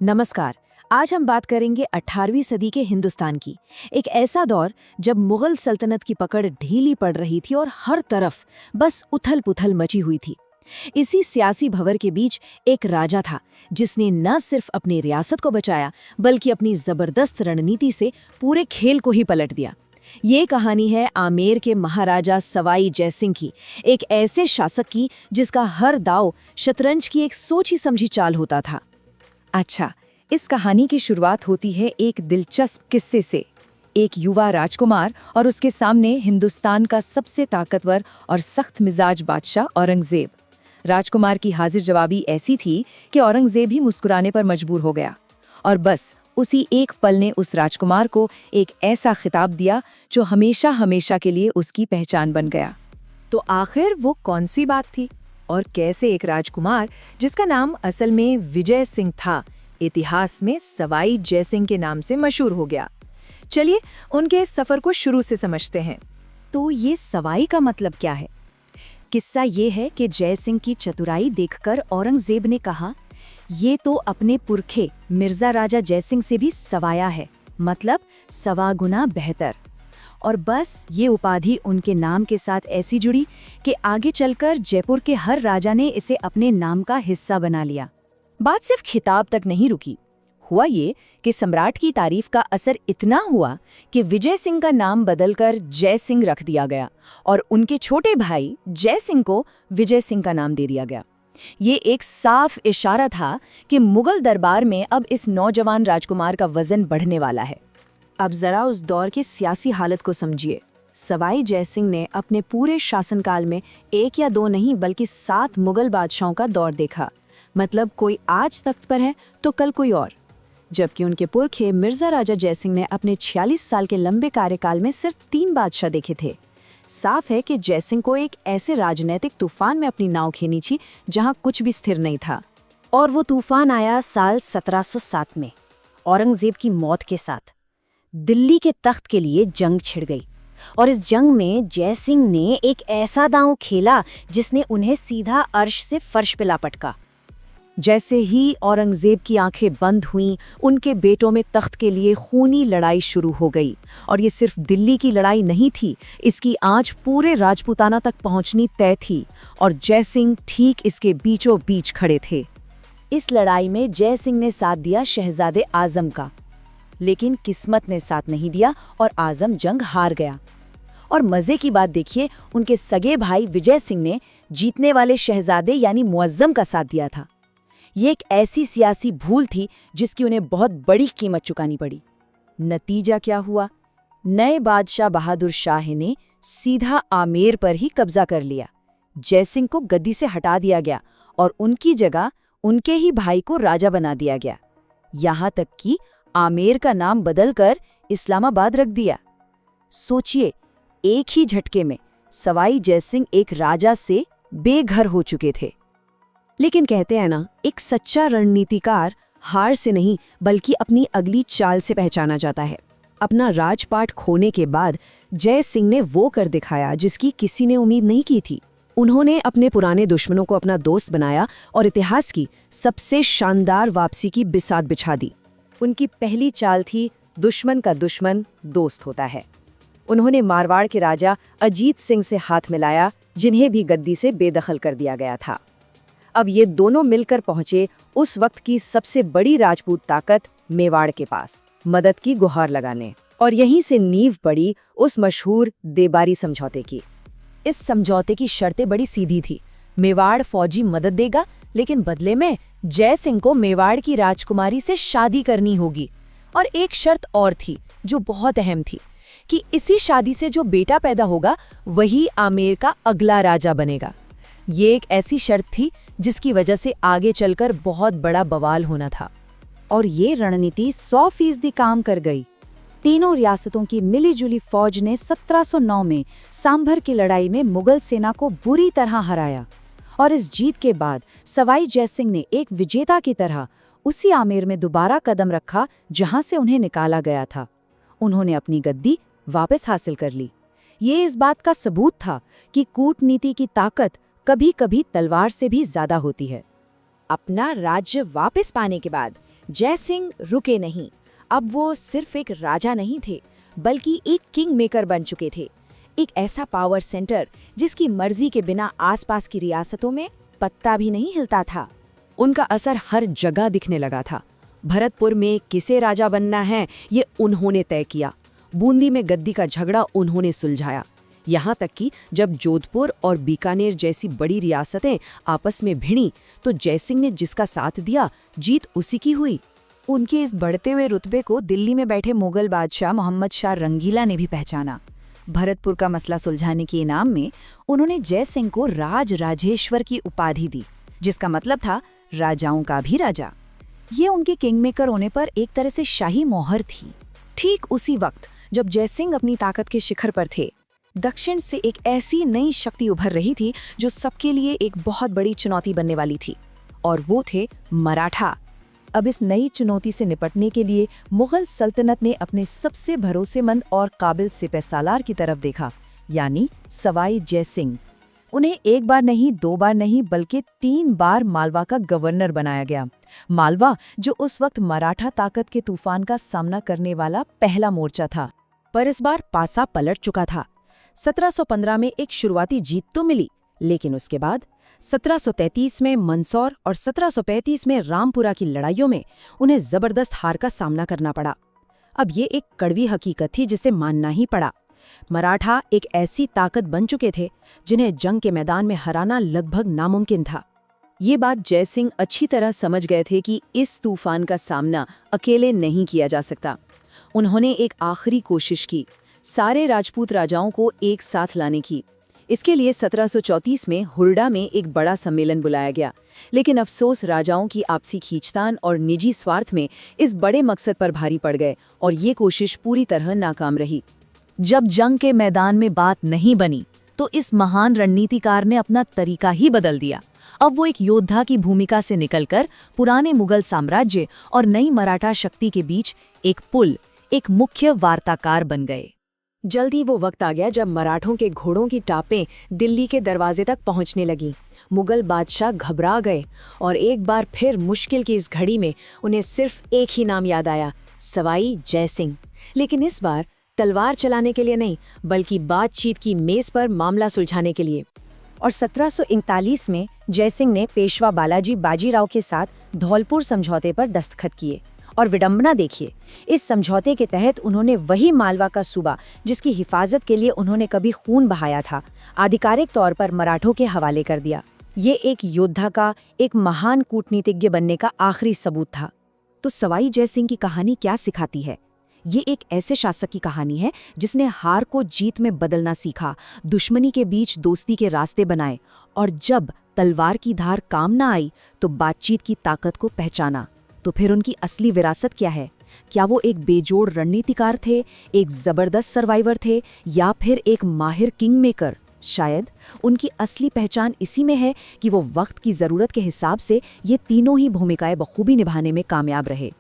नमस्कार। आज हम बात करेंगे 18वीं सदी के हिंदुस्तान की। एक ऐसा दौर जब मुगल सल्तनत की पकड़ ढीली पड़ रही थी और हर तरफ बस उथल-पुथल मची हुई थी। इसी सियासी भंवर के बीच एक राजा था जिसने न सिर्फ अपनी रियासत को बचाया बल्कि अपनी जबरदस्त रणनीति से पूरे खेल को ही पलट दिया। ये कहानी है आमेर के महाराजा सवाई जयसिंह की, एक ऐसे शासक की जिसका हर दांव शतरंज की एक सोची समझी चाल होता था। अच्छा, इस कहानी की शुरुआत होती है एक दिलचस्प किस्से से। एक युवा राजकुमार और उसके सामने हिंदुस्तान का सबसे ताकतवर और सख्त मिजाज बादशाह औरंगजेब। राजकुमार की हाजिर जवाबी ऐसी थी कि औरंगजेब ही मुस्कुराने पर मजबूर हो गया। और बस उसी एक पल ने उस राजकुमार को एक ऐसा खिताब दिया जो हमेशा हमेशा के लिए उसकी पहचान बन गया। तो आखिर वो कौन सी बात थी और कैसे एक राजकुमार जिसका नाम असल में विजय सिंह था, इतिहास में सवाई जयसिंह के नाम से मशहूर हो गया। चलिए उनके इस सफर को शुरू से समझते हैं। तो ये सवाई का मतलब क्या है? किस्सा ये है कि जयसिंह की चतुराई देखकर औरंगजेब ने कहा, ये तो अपने पुरखे मिर्जा राजा जयसिंह से भी सवाया है, मतलब सवा गुना बेहतर। और बस ये उपाधि उनके नाम के साथ ऐसी जुड़ी कि आगे चलकर जयपुर के हर राजा ने इसे अपने नाम का हिस्सा बना लिया। बात सिर्फ खिताब तक नहीं रुकी। हुआ ये कि सम्राट की तारीफ का असर इतना हुआ कि विजय सिंह का नाम बदलकर जय सिंह रख दिया गया और उनके छोटे भाई जय सिंह को विजय सिंह का नाम दे दिया गया। ये एक साफ इशारा था कि मुगल दरबार में अब इस नौजवान राजकुमार का वजन बढ़ने वाला है। अब जरा उस दौर की सियासी हालत को समझिए। सवाई जयसिंह ने अपने पूरे शासनकाल में एक या दो नहीं बल्कि 7 मुगल बादशाहों का दौर देखा। मतलब कोई आज तख्त पर है तो कल कोई और। जबकि उनके पुरखे मिर्जा राजा जयसिंह ने अपने 46 साल के लंबे कार्यकाल में सिर्फ 3 बादशाह देखे थे। साफ है कि जयसिंह को एक ऐसे राजनीतिक तूफान में अपनी नाव खेनी थी जहां कुछ भी स्थिर नहीं था। और वो तूफान आया साल 1707 में, औरंगजेब की मौत के साथ। दिल्ली के तख्त के लिए जंग छिड़ गई और इस जंग में जयसिंह ने एक ऐसा दांव खेला जिसने उन्हें सीधा अर्श से फर्श पे लापटका। जैसे ही औरंगजेब की आंखें बंद हुईं, उनके बेटों में तख्त के लिए खूनी लड़ाई शुरू हो गई। और ये सिर्फ दिल्ली की लड़ाई नहीं थी, इसकी आंच पूरे राजपूताना तक पहुंचनी तय थी और जयसिंह ठीक इसके बीचों बीच खड़े थे। इस लड़ाई में जयसिंह ने साथ दिया शहजादे आजम का, लेकिन किस्मत ने साथ नहीं दिया और आजम जंग हार गया। और मजे की बात देखिए, उनके सगे भाई विजय सिंह ने जीतने वाले शहजादे यानी मुअज्जम का साथ दिया था। ये एक ऐसी सियासी भूल थी जिसकी उन्हें बहुत बड़ी कीमत चुकानी पड़ी। नतीजा क्या हुआ? नए बादशाह बहादुर शाह ने सीधा आमेर पर ही कब्जा कर लिया। जयसिंह को गद्दी से हटा दिया गया और उनकी जगह उनके ही भाई को राजा बना दिया गया। यहाँ तक कि आमेर का नाम बदलकर इस्लामाबाद रख दिया। सोचिए, एक ही झटके में सवाई जयसिंह एक राजा से बेघर हो चुके थे। लेकिन कहते हैं ना, एक सच्चा रणनीतिकार हार से नहीं बल्कि अपनी अगली चाल से पहचाना जाता है। अपना राजपाट खोने के बाद जय सिंह ने वो कर दिखाया जिसकी किसी ने उम्मीद नहीं की थी। उन्होंने अपने पुराने दुश्मनों को अपना दोस्त बनाया और इतिहास की सबसे शानदार वापसी की बिसात बिछा दी। उनकी पहली चाल थी दुश्मन का दुश्मन दोस्त होता है। उन्होंने मारवाड़ के राजा अजीत सिंह से हाथ मिलाया, जिन्हें भी गद्दी से बेदखल कर दिया गया था। अब ये दोनों मिलकर पहुंचे उस वक्त की सबसे बड़ी राजपूत ताकत मेवाड़ के पास, मदद की गुहार लगाने। और यहीं से नींव पड़ी उस मशहूर देबारी समझौते की। इस समझौते की शर्तें बड़ी सीधी थी। मेवाड़ फौजी मदद देगा, लेकिन बदले में जय सिंह को मेवाड़ की राजकुमारी से शादी करनी होगी। और एक शर्त और थी जो बहुत अहम थी कि इसी शादी से जो बेटा पैदा होगा वही आमेर का अगला राजा बनेगा। ये एक ऐसी शर्त थी जिसकी वजह से आगे चलकर बहुत बड़ा बवाल होना था। और ये रणनीति 100% काम कर गई। तीनों रियासतों की मिलीजुली फौज ने 1709 में सांभर की लड़ाई में मुगल सेना को बुरी तरह हराया। और इस जीत के बाद सवाई जयसिंह ने एक विजेता की तरह उसी आमेर में दोबारा कदम रखा जहां से उन्हें निकाला गया था। उन्होंने अपनी गद्दी वापस हासिल कर ली। ये इस बात का सबूत था कि कूटनीति की ताकत कभी कभी तलवार से भी ज्यादा होती है। अपना राज्य वापस पाने के बाद जय सिंह रुके नहीं। अब वो सिर्फ एक राजा नहीं थे, बल्कि एक किंग मेकर बन चुके थे। एक ऐसा पावर सेंटर जिसकी मर्जी के बिना आसपास की रियासतों में पत्ता भी नहीं हिलता था। उनका असर हर जगह दिखने लगा था। भरतपुर में किसे राजा बनना है ये उन्होंने तय किया। बूंदी में गद्दी का झगड़ा उन्होंने सुलझाया। यहाँ तक कि जब जोधपुर और बीकानेर जैसी बड़ी रियासतें आपस में भिड़ी तो जयसिंह ने जिसका साथ दिया, जीत उसी की हुई। उनके इस बढ़ते हुए रुतबे को दिल्ली में बैठे मुगल बादशाह मोहम्मद शाह रंगीला ने भी पहचाना। भरतपुर का मसला सुलझाने के इनाम में उन्होंने जय सिंह को राज राजेश्वर की उपाधि दी, जिसका मतलब था राजाओं का भी राजा। ये उनके किंगमेकर होने पर एक तरह से शाही मोहर थी। ठीक उसी वक्त जब जय सिंह अपनी ताकत के शिखर पर थे, दक्षिण से एक ऐसी नई शक्ति उभर रही थी जो सबके लिए एक बहुत बड़ी चुनौती बनने वाली थी, और वो थे मराठा। अब इस नई चुनौती से निपटने के लिए मुगल सल्तनत ने अपने सबसे भरोसेमंद और काबिल सिपहसालार की तरफ देखा, यानी सवाई जय सिंह। उन्हें एक बार नहीं, दो बार नहीं, बल्कि 3 बार मालवा का गवर्नर बनाया गया। मालवा जो उस वक्त मराठा ताकत के तूफान का सामना करने वाला पहला मोर्चा था। पर इस बार पासा पलट चुका था। 1715 में एक शुरुआती जीत तो मिली, लेकिन उसके बाद 1733 में मंदसौर और 1735 में रामपुरा की लड़ाइयों में उन्हें जबरदस्त हार का सामना करना पड़ा। अब ये एक कड़वी हकीकत थी जिसे मानना ही पड़ा। मराठा एक ऐसी ताकत बन चुके थे जिन्हें जंग के मैदान में हराना लगभग नामुमकिन था। ये बात जय सिंह अच्छी तरह समझ गए थे कि इस तूफान का सामना अकेले नहीं किया जा सकता। उन्होंने एक आखिरी कोशिश की, सारे राजपूत राजाओं को एक साथ लाने की। इसके लिए 1734 में हुरडा में एक बड़ा सम्मेलन बुलाया गया, लेकिन अफसोस राजाओं की आपसी खींचतान और निजी स्वार्थ में इस बड़े मकसद पर भारी पड़ गए और ये कोशिश पूरी तरह नाकाम रही। जब जंग के मैदान में बात नहीं बनी तो इस महान रणनीतिकार ने अपना तरीका ही बदल दिया। अब वो एक योद्धा की भूमिका से निकलकर पुराने मुगल साम्राज्य और नई मराठा शक्ति के बीच एक पुल, एक मुख्य वार्ताकार बन गए। जल्द ही वो वक्त आ गया जब मराठों के घोड़ों की टापें दिल्ली के दरवाजे तक पहुंचने लगी। मुगल बादशाह घबरा गए और एक बार फिर मुश्किल की इस घड़ी में उन्हें सिर्फ एक ही नाम याद आया, सवाई जय सिंह। लेकिन इस बार तलवार चलाने के लिए नहीं, बल्कि बातचीत की मेज पर मामला सुलझाने के लिए। और 1739 में जयसिंह ने पेशवा बालाजी बाजीराव के साथ धौलपुर समझौते पर दस्तखत किए। और विडंबना देखिए, इस समझौते के तहत उन्होंने वही मालवा का सूबा जिसकी हिफाजत के लिए उन्होंने कभी खून बहाया था, आधिकारिक तौर पर मराठों के हवाले कर दिया। ये एक योद्धा का, एक महान कूटनीतिज्ञ बनने का आखिरी सबूत था। तो सवाई जय सिंह की कहानी क्या सिखाती है? ये एक ऐसे शासक की कहानी है जिसने हार को जीत में बदलना सीखा, दुश्मनी के बीच दोस्ती के रास्ते बनाए, और जब तलवार की धार काम न आई तो बातचीत की ताकत को पहचाना। तो फिर उनकी असली विरासत क्या है? क्या वो एक बेजोड़ रणनीतिकार थे, एक जबरदस्त सर्वाइवर थे, या फिर एक माहिर किंग मेकर? शायद उनकी असली पहचान इसी में है कि वो वक्त की ज़रूरत के हिसाब से ये तीनों ही भूमिकाएं बखूबी निभाने में कामयाब रहे।